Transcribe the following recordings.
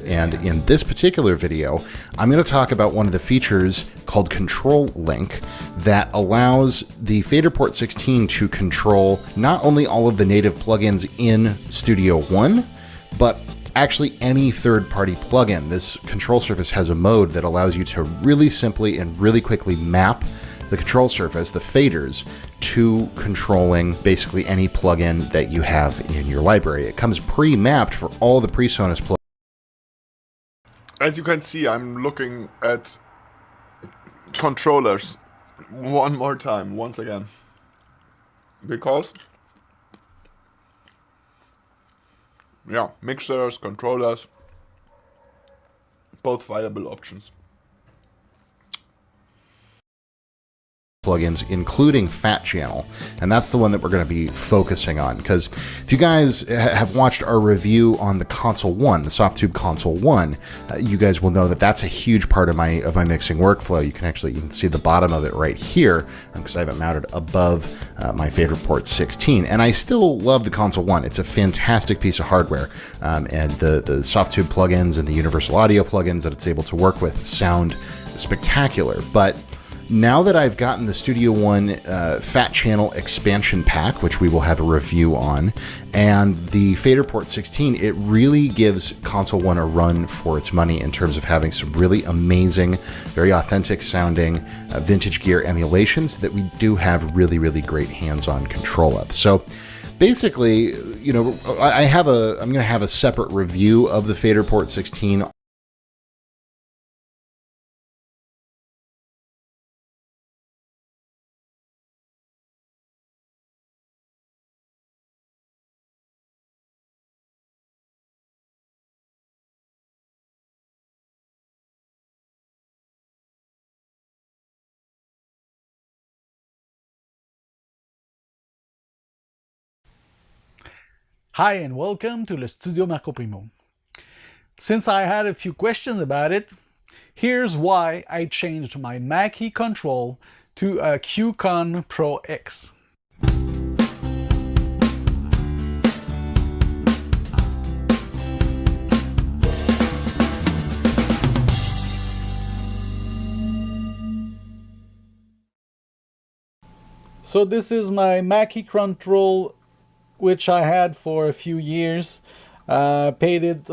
it, and in this particular video, I'm going to talk about one of the features called Control Link that allows the FaderPort 16 to control not only all of the native plugins in Studio One, but actually any third-party plugin. This control surface has a mode that allows you to really simply and really quickly map the control surface, the faders, to controlling basically any plugin that you have in your library. It comes pre-mapped for all the PreSonus plugins. As you can see, I'm looking at controllers one more time, once again, because yeah, mixers, controllers, both viable options. Plugins, including Fat Channel, and that's the one that we're going to be focusing on, because if you guys have watched our review on the Console 1, the Softtube Console 1, you guys will know that that's a huge part of my mixing workflow. You can see the bottom of it right here, because I have it mounted above my FaderPort 16, and I still love the Console 1. It's a fantastic piece of hardware, and the Softtube plugins and the Universal Audio plugins that it's able to work with sound spectacular. But now that I've gotten the Studio One Fat Channel expansion pack, which we will have a review on, and the FaderPort 16, it really gives Console One a run for its money in terms of having some really amazing, very authentic sounding vintage gear emulations that we do have really, really great hands-on control of. So basically, you know, I'm going to have a separate review of the FaderPort 16. Hi and welcome to the Studio Marco Primo. Since I had a few questions about it, here's why I changed my Mackie control to a QCon Pro X. So this is my Mackie control, which I had for a few years. Paid it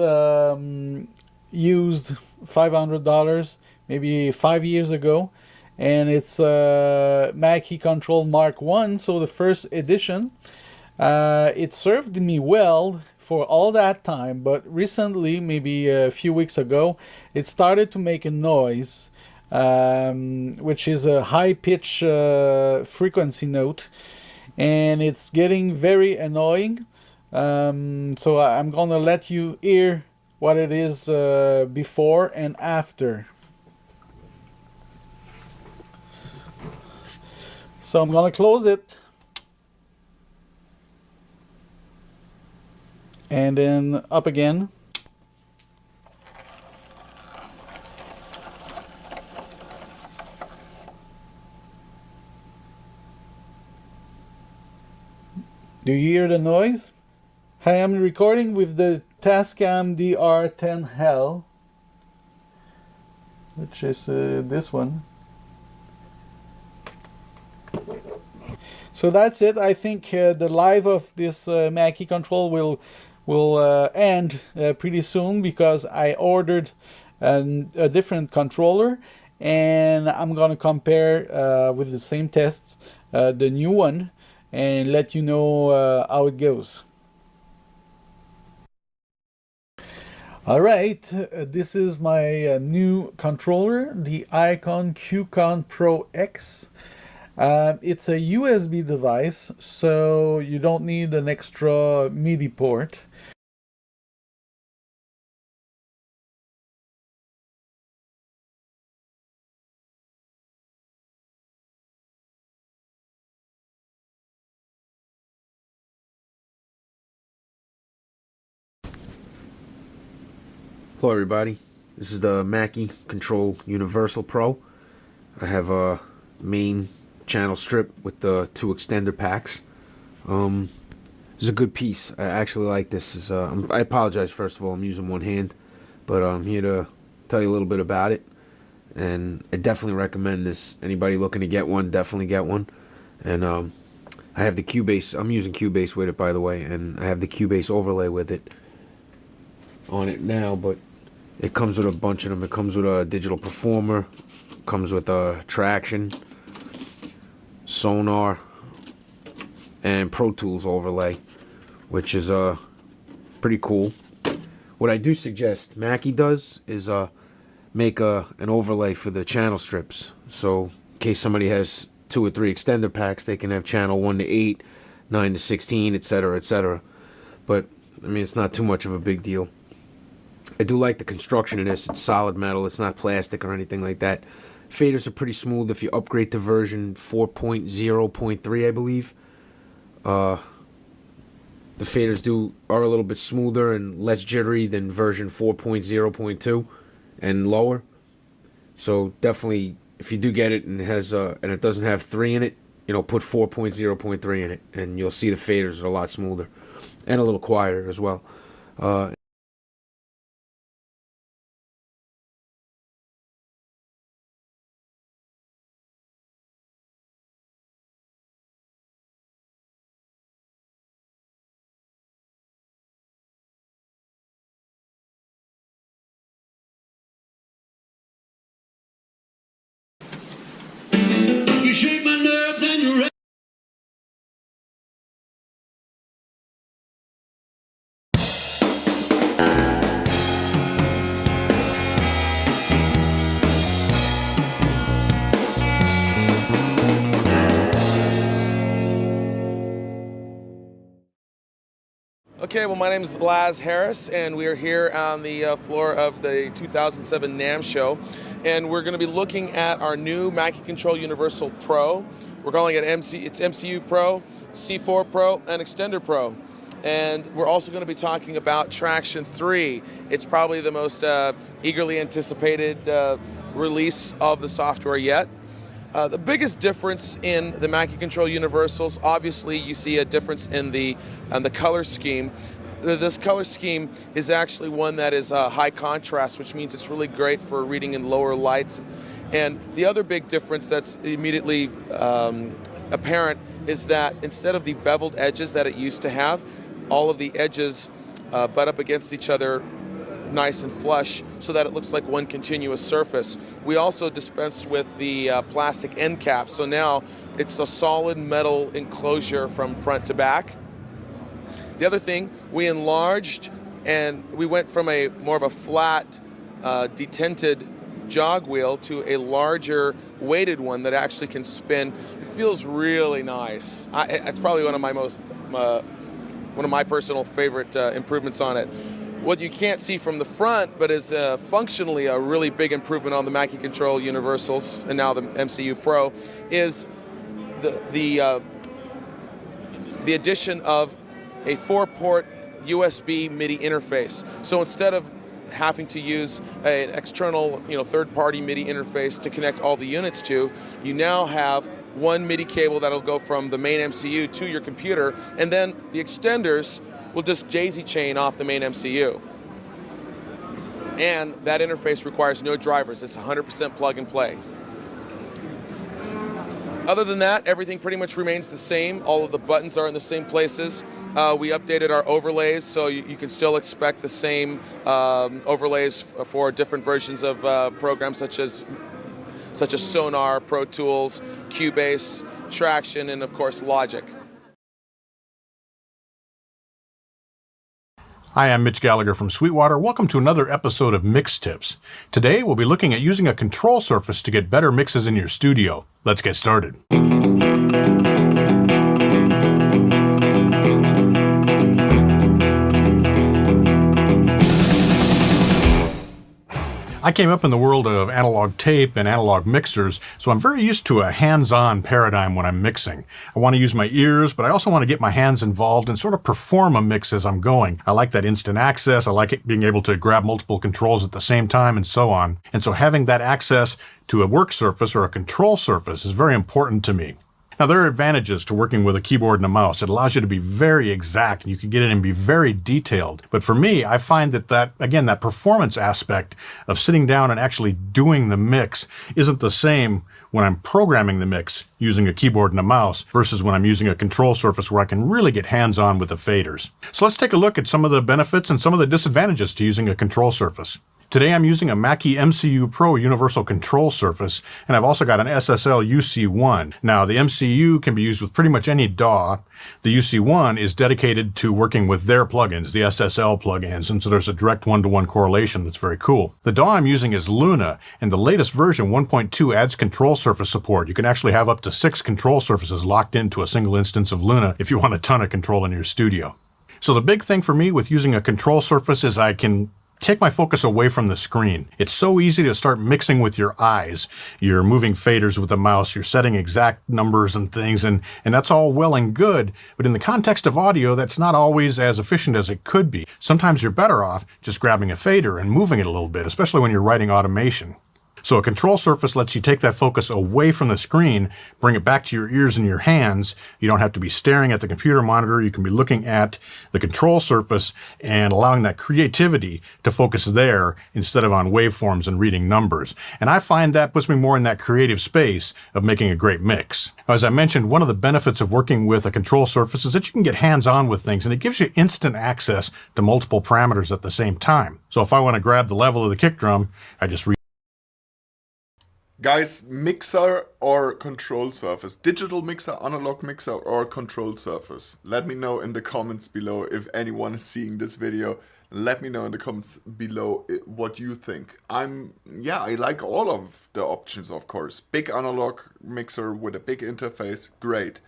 used $500 maybe 5 years ago, and it's Mackie Control Mark 1, so the first edition. It served me well for all that time, but recently, maybe a few weeks ago, it started to make a noise, which is a high-pitch frequency note, and it's getting very annoying. So I'm gonna let you hear what it is before and after. So I'm gonna close it and then up again. Do you hear the noise? I am recording with the Tascam DR10L, which is this one. So that's it. I think the live of this Mackie control will end pretty soon, because I ordered a different controller, and I'm gonna compare with the same tests the new one and let you know how it goes. All right, this is my new controller, the Icon QCon Pro X. It's a USB device, so you don't need an extra MIDI port. Hello everybody, this is the Mackie Control Universal Pro. I have a main channel strip with the 2 extender packs. It's a good piece. I actually like this. I apologize, first of all, I'm using one hand, but I'm here to tell you a little bit about it. And I definitely recommend this. Anybody looking to get one, definitely get one. And I have the Cubase. I'm using Cubase with it, by the way, and I have the Cubase overlay with it on it now. But it comes with a bunch of them. It comes with a digital performer, comes with a traction, sonar, and Pro Tools overlay, which is pretty cool. What I do suggest Mackie does is make an overlay for the channel strips. So in case somebody has 2 or 3 extender packs, they can have channel 1 to 8, 9 to 16, etc., etc. But I mean, it's not too much of a big deal. I do like the construction of this. It's solid metal. It's not plastic or anything like that. Faders are pretty smooth if you upgrade to version 4.0.3, I believe. The faders are a little bit smoother and less jittery than version 4.0.2 and lower. So definitely, if you do get it and it doesn't have 3 in it, put 4.0.3 in it, and you'll see the faders are a lot smoother and a little quieter as well. You shake my nerves and you're Okay, well, my name is Laz Harris, and we are here on the floor of the 2007 NAMM show, and we're going to be looking at our new Mackie Control Universal Pro. We're calling it it's MCU Pro, C4 Pro, and Extender Pro. And we're also going to be talking about Traction 3. It's probably the most eagerly anticipated release of the software yet. The biggest difference in the Mackie Control Universals, obviously you see a difference in the color scheme. This color scheme is actually one that is high contrast, which means it's really great for reading in lower lights. And the other big difference that's immediately apparent is that instead of the beveled edges that it used to have, all of the edges butt up against each other nice and flush so that it looks like one continuous surface. We also dispensed with the plastic end caps, so now it's a solid metal enclosure from front to back. The other thing, we enlarged and we went from a more of a flat detented jog wheel to a larger weighted one that actually can spin. It feels really nice. It's probably one of my personal favorite improvements on it. What you can't see from the front, but is functionally a really big improvement on the Mackie Control Universals and now the MCU Pro, is the addition of a 4-port USB MIDI interface. So instead of having to use an external, third-party MIDI interface to connect all the units to, you now have one MIDI cable that'll go from the main MCU to your computer, and then the extenders will just daisy chain off the main MCU. And that interface requires no drivers. It's 100% plug and play. Other than that, everything pretty much remains the same. All of the buttons are in the same places. We updated our overlays, so you can still expect the same overlays for different versions of programs such as Sonar, Pro Tools, Cubase, Traction, and of course Logic. Hi, I'm Mitch Gallagher from Sweetwater. Welcome to another episode of Mix Tips. Today we'll be looking at using a control surface to get better mixes in your studio. Let's get started. I came up in the world of analog tape and analog mixers, so I'm very used to a hands-on paradigm when I'm mixing. I want to use my ears, but I also want to get my hands involved and sort of perform a mix as I'm going. I like that instant access. I like it being able to grab multiple controls at the same time and so on. And so having that access to a work surface or a control surface is very important to me. Now, there are advantages to working with a keyboard and a mouse. It allows you to be very exact, and you can get in and be very detailed. But for me, I find that again, that performance aspect of sitting down and actually doing the mix isn't the same when I'm programming the mix using a keyboard and a mouse versus when I'm using a control surface where I can really get hands-on with the faders. So let's take a look at some of the benefits and some of the disadvantages to using a control surface. Today I'm using a Mackie MCU Pro Universal Control Surface, and I've also got an SSL UC1. Now, the MCU can be used with pretty much any DAW. The UC1 is dedicated to working with their plugins, the SSL plugins, and so there's a direct one-to-one correlation that's very cool. The DAW I'm using is Luna, and the latest version, 1.2, adds control surface support. You can actually have up to 6 control surfaces locked into a single instance of Luna if you want a ton of control in your studio. So the big thing for me with using a control surface is I can take my focus away from the screen. It's so easy to start mixing with your eyes. You're moving faders with the mouse, you're setting exact numbers and things, and that's all well and good, but in the context of audio, that's not always as efficient as it could be. Sometimes you're better off just grabbing a fader and moving it a little bit, especially when you're writing automation. So a control surface lets you take that focus away from the screen, bring it back to your ears and your hands. You don't have to be staring at the computer monitor. You can be looking at the control surface and allowing that creativity to focus there instead of on waveforms and reading numbers. And I find that puts me more in that creative space of making a great mix. As I mentioned, one of the benefits of working with a control surface is that you can get hands-on with things, and it gives you instant access to multiple parameters at the same time. So if I want to grab the level of the kick drum, I just Guys, mixer or control surface? Digital mixer, analog mixer, or control surface? Let me know in the comments below if anyone is seeing this video. Let me know in the comments below what you think. I like all of the options, of course. Big analog mixer with a big interface, great.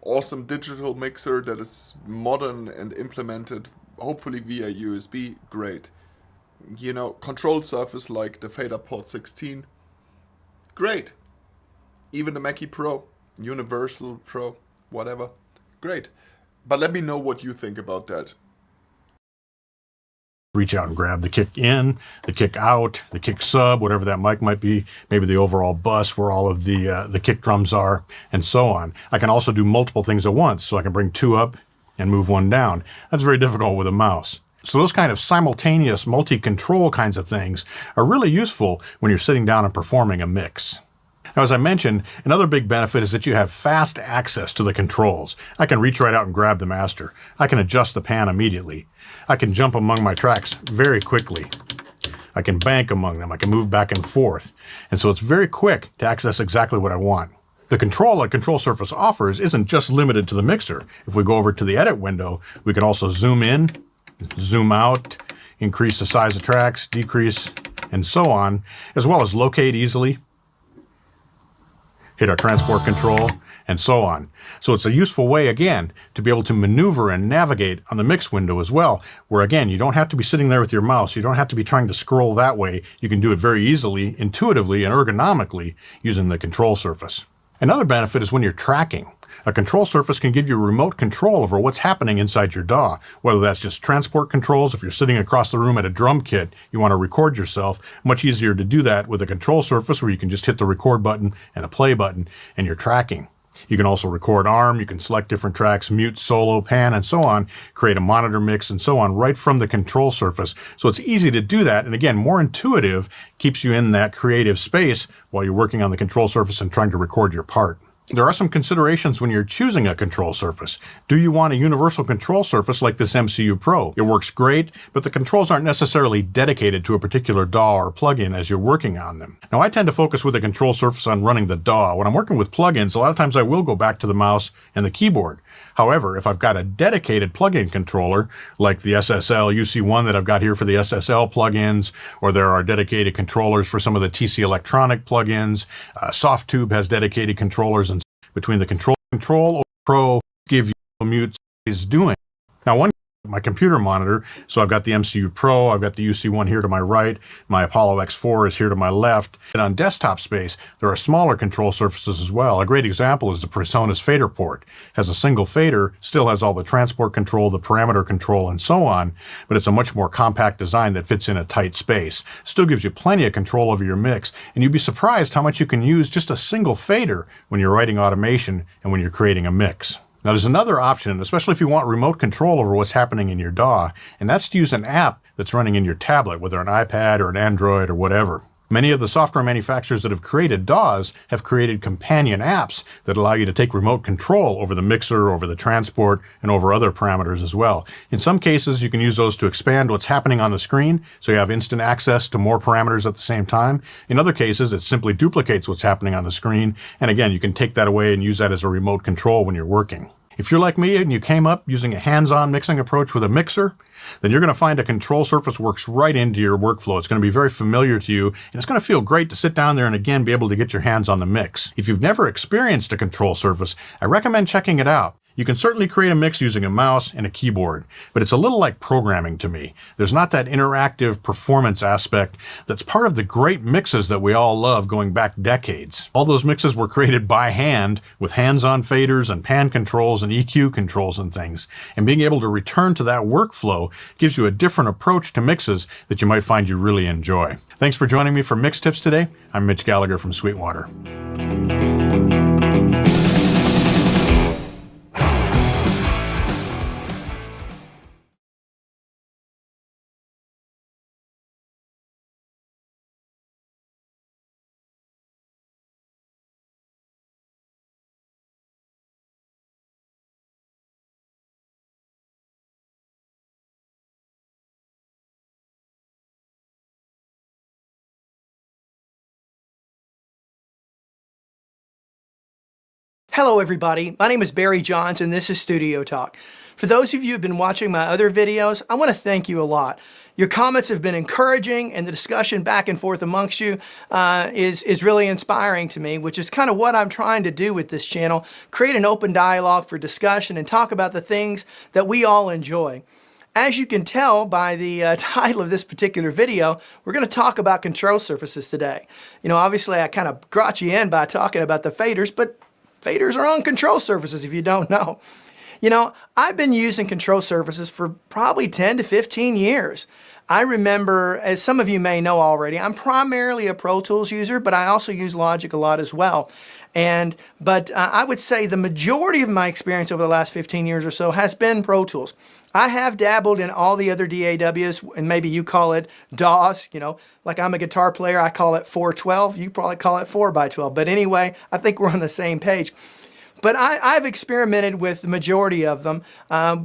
Awesome digital mixer that is modern and implemented, hopefully via USB, great. You know, control surface like the Fader Port 16, great. Even the Mackie Pro, Universal Pro, whatever, great. But let me know what you think about that. reach out and grab the kick in, the kick out, the kick sub, whatever that mic might be, maybe the overall bus where all of the kick drums are, and so on. I can also do multiple things at once, so I can bring 2 up and move 1 down. That's very difficult with a mouse. So those kind of simultaneous multi-control kinds of things are really useful when you're sitting down and performing a mix. Now, as I mentioned, another big benefit is that you have fast access to the controls. I can reach right out and grab the master. I can adjust the pan immediately. I can jump among my tracks very quickly. I can bank among them. I can move back and forth. And so it's very quick to access exactly what I want. The control a control surface offers isn't just limited to the mixer. If we go over to the edit window, we can also zoom in, zoom out, increase the size of tracks, decrease, and so on, as well as locate easily, hit our transport control, and so on. So it's a useful way, again, to be able to maneuver and navigate on the mix window as well, where again, you don't have to be sitting there with your mouse. You don't have to be trying to scroll that way. You can do it very easily, intuitively, and ergonomically using the control surface. Another benefit is when you're tracking. A control surface can give you remote control over what's happening inside your DAW, whether that's just transport controls. If you're sitting across the room at a drum kit, you want to record yourself, much easier to do that with a control surface where you can just hit the record button and a play button and you're tracking. You can also record ARM, you can select different tracks, mute, solo, pan, and so on, create a monitor mix and so on right from the control surface. So it's easy to do that, and again, more intuitive, keeps you in that creative space while you're working on the control surface and trying to record your part. There are some considerations when you're choosing a control surface. Do you want a universal control surface like this MCU Pro? It works great, but the controls aren't necessarily dedicated to a particular DAW or plugin as you're working on them. Now, I tend to focus with a control surface on running the DAW. When I'm working with plugins, a lot of times I will go back to the mouse and the keyboard. However, if I've got a dedicated plugin controller, like the SSL UC1 that I've got here for the SSL plugins, or there are dedicated controllers for some of the TC Electronic plugins, SoftTube has dedicated controllers, and between the control or Pro give you mute is doing. Now, one my computer monitor. So I've got the MCU Pro, I've got the UC1 here to my right, my Apollo X4 is here to my left. And on desktop space, there are smaller control surfaces as well. A great example is the PreSonus fader port. It has a single fader, still has all the transport control, the parameter control, and so on, but it's a much more compact design that fits in a tight space. Still gives you plenty of control over your mix, and you'd be surprised how much you can use just a single fader when you're writing automation and when you're creating a mix. Now there's another option, especially if you want remote control over what's happening in your DAW, and that's to use an app that's running in your tablet, whether an iPad or an Android or whatever. Many of the software manufacturers that have created DAWs have created companion apps that allow you to take remote control over the mixer, over the transport, and over other parameters as well. In some cases, you can use those to expand what's happening on the screen, so you have instant access to more parameters at the same time. In other cases, it simply duplicates what's happening on the screen, and again, you can take that away and use that as a remote control when you're working. If you're like me and you came up using a hands-on mixing approach with a mixer, then you're going to find a control surface works right into your workflow. It's going to be very familiar to you, and it's going to feel great to sit down there and again be able to get your hands on the mix. If you've never experienced a control surface, I recommend checking it out. You can certainly create a mix using a mouse and a keyboard, but it's a little like programming to me. There's not that interactive performance aspect that's part of the great mixes that we all love going back decades. All those mixes were created by hand with hands-on faders and pan controls and EQ controls and things. And being able to return to that workflow gives you a different approach to mixes that you might find you really enjoy. Thanks for joining me for Mix Tips today. I'm Mitch Gallagher from Sweetwater. Hello everybody, my name is Barry Johns and this is Studio Talk. For those of you who've been watching my other videos, I want to thank you a lot. Your comments have been encouraging and the discussion back and forth amongst you is really inspiring to me, which is kind of what I'm trying to do with this channel, create an open dialogue for discussion and talk about the things that we all enjoy. As you can tell by the title of this particular video, we're going to talk about control surfaces today. You know, obviously I kind of brought you in by talking about the faders, but faders are on control surfaces if you don't know. You know, I've been using control surfaces for probably 10 to 15 years. I remember, as some of you may know already, I'm primarily a Pro Tools user, but I also use Logic a lot as well. But I would say the majority of my experience over the last 15 years or so has been Pro Tools. I have dabbled in all the other DAWs, and maybe you call it DAWs, you know, like I'm a guitar player, I call it 412, you probably call it 4x12, but anyway, I think we're on the same page. But I've experimented with the majority of them,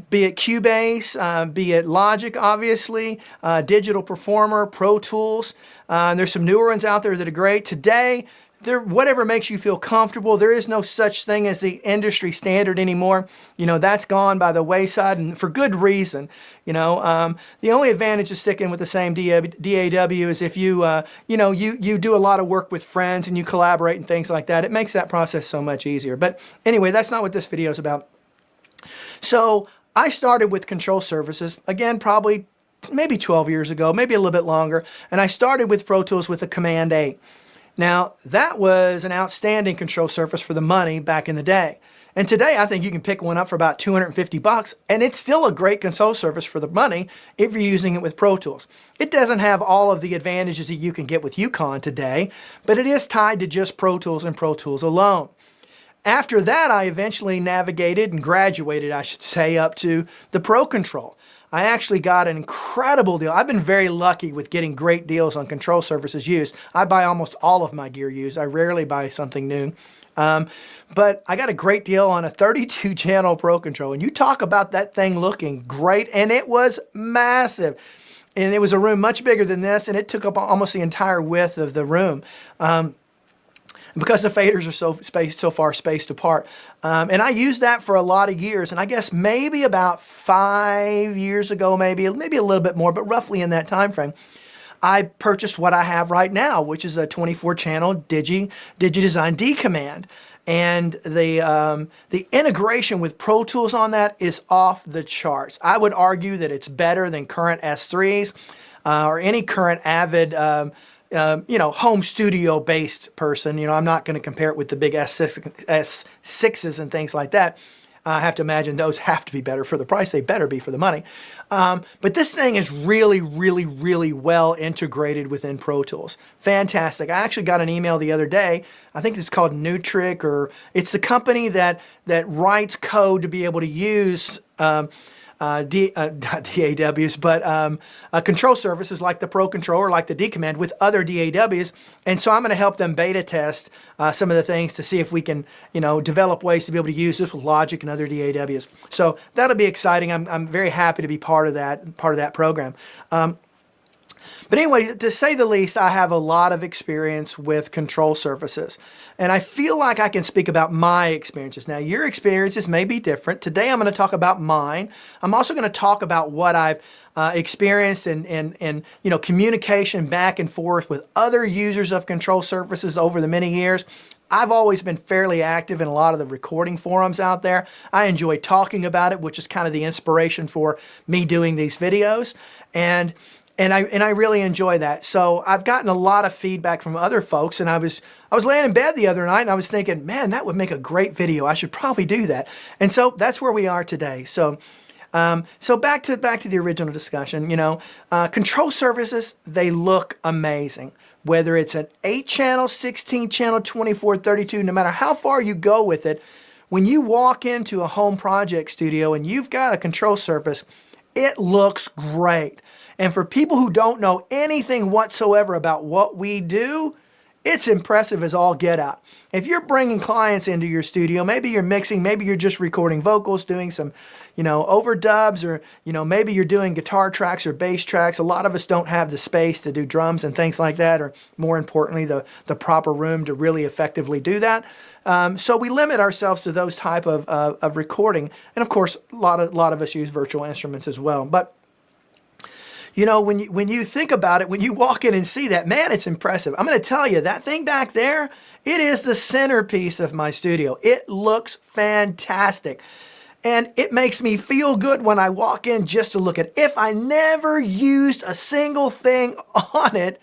be it Cubase, be it Logic, obviously, Digital Performer, Pro Tools. There's some newer ones out there that are great. Today, whatever makes you feel comfortable. There is no such thing as the industry standard anymore. You know, that's gone by the wayside, and for good reason. You know, the only advantage of sticking with the same DAW is if you, you know, you do a lot of work with friends and you collaborate and things like that. It makes that process so much easier. But anyway, that's not what this video is about. So I started with control surfaces, again, probably maybe 12 years ago, maybe a little bit longer. And I started with Pro Tools with the Command 8. Now, that was an outstanding control surface for the money back in the day. And today, I think you can pick one up for about 250 bucks, and it's still a great control surface for the money if you're using it with Pro Tools. It doesn't have all of the advantages that you can get with Yukon today, but it is tied to just Pro Tools and Pro Tools alone. After that, I eventually navigated and graduated, I should say, up to the Pro Control. I actually got an incredible deal. I've been very lucky with getting great deals on control surfaces used. I buy almost all of my gear used. I rarely buy something new. But I got a great deal on a 32-channel Pro Control. And you talk about that thing looking great. And it was massive. And it was a room much bigger than this. And it took up almost the entire width of the room. Because the faders are so far spaced apart. And I used that for a lot of years. And I guess maybe about 5 years ago, maybe a little bit more, but roughly in that time frame, I purchased what I have right now, which is a 24-channel Digidesign D command. And the integration with Pro Tools on that is off the charts. I would argue that it's better than current S3s or any current Avid home studio based person. I'm not going to compare it with the big S6s and things like that. I have to imagine those have to be better for the price. They better be for the money. But this thing is really, really, really well integrated within Pro Tools. Fantastic. I actually got an email the other day. I think it's called Nutric, or it's the company that writes code to be able to use not DAWs, but control surfaces like the Pro Controller, like the D Command with other DAWs. And so I'm going to help them beta test some of the things to see if we can, develop ways to be able to use this with Logic and other DAWs. So that'll be exciting. I'm very happy to be part of that program. But anyway, to say the least, I have a lot of experience with control surfaces. And I feel like I can speak about my experiences. Now, your experiences may be different. Today, I'm going to talk about mine. I'm also going to talk about what I've experienced and communication back and forth with other users of control surfaces over the many years. I've always been fairly active in a lot of the recording forums out there. I enjoy talking about it, which is kind of the inspiration for me doing these videos. And I really enjoy that. So I've gotten a lot of feedback from other folks, and I was laying in bed the other night and I was thinking, man, that would make a great video. I should probably do that. And so that's where we are today. So back to the original discussion. Control surfaces, they look amazing. Whether it's an 8-channel, 16-channel, 24, 32, no matter how far you go with it, when you walk into a home project studio and you've got a control surface, it looks great. And for people who don't know anything whatsoever about what we do, it's impressive as all get out. If you're bringing clients into your studio, maybe you're mixing, maybe you're just recording vocals, doing some, overdubs, or, maybe you're doing guitar tracks or bass tracks. A lot of us don't have the space to do drums and things like that, or more importantly, the proper room to really effectively do that. So we limit ourselves to those type of recording. And of course, a lot of us use virtual instruments as well. But when you think about it, when you walk in and see that, man, it's impressive. I'm going to tell you, that thing back there, it is the centerpiece of my studio. It looks fantastic. And it makes me feel good when I walk in just to look at it. If I never used a single thing on it,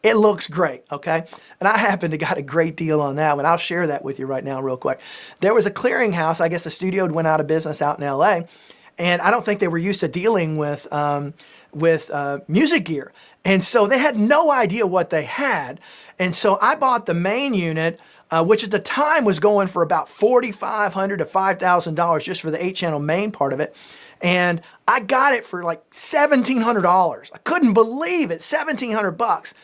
it looks great, okay? And I happen to got a great deal on that one. I'll share that with you right now real quick. There was a clearinghouse. I guess the studio went out of business out in LA. And I don't think they were used to dealing with music gear. And so they had no idea what they had. And so I bought the main unit, which at the time was going for about $4,500 to $5,000 just for the 8-channel main part of it. And I got it for like $1,700. I couldn't believe it, $1,700.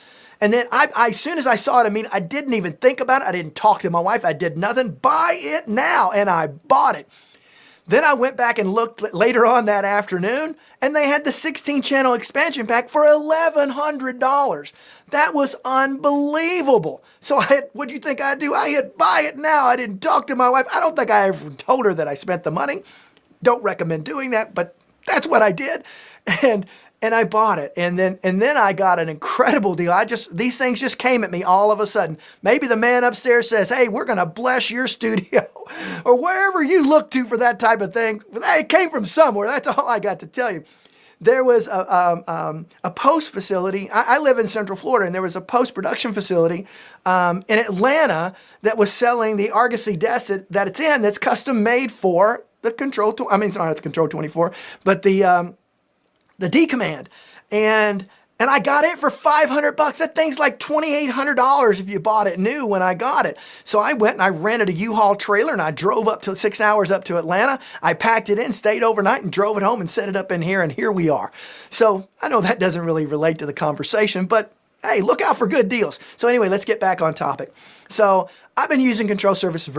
And then as soon as I saw it, I didn't even think about it. I didn't talk to my wife. I did nothing. Buy it now. And I bought it. Then I went back and looked later on that afternoon, and they had the 16-channel expansion pack for $1,100. That was unbelievable. So what do you think I'd do? I hit buy it now. I didn't talk to my wife. I don't think I ever told her that I spent the money. Don't recommend doing that, but that's what I did. And I bought it. And then I got an incredible deal. These things just came at me all of a sudden. Maybe the man upstairs says, hey, we're going to bless your studio, or wherever you look to for that type of thing. It came from somewhere. That's all I got to tell you. There was a post facility. I live in Central Florida, and there was a post-production facility in Atlanta that was selling the Argosy desk that it's in, that's custom made for the Control. It's not the Control 24, but the D Command. And I got it for $500. That thing's like $2,800 if you bought it new when I got it. So I went and I rented a U-Haul trailer, and I drove up to 6 hours up to Atlanta. I packed it in, stayed overnight, and drove it home and set it up in here, and here we are. So I know that doesn't really relate to the conversation, but hey, look out for good deals. So anyway, let's get back on topic. So I've been using control surfaces for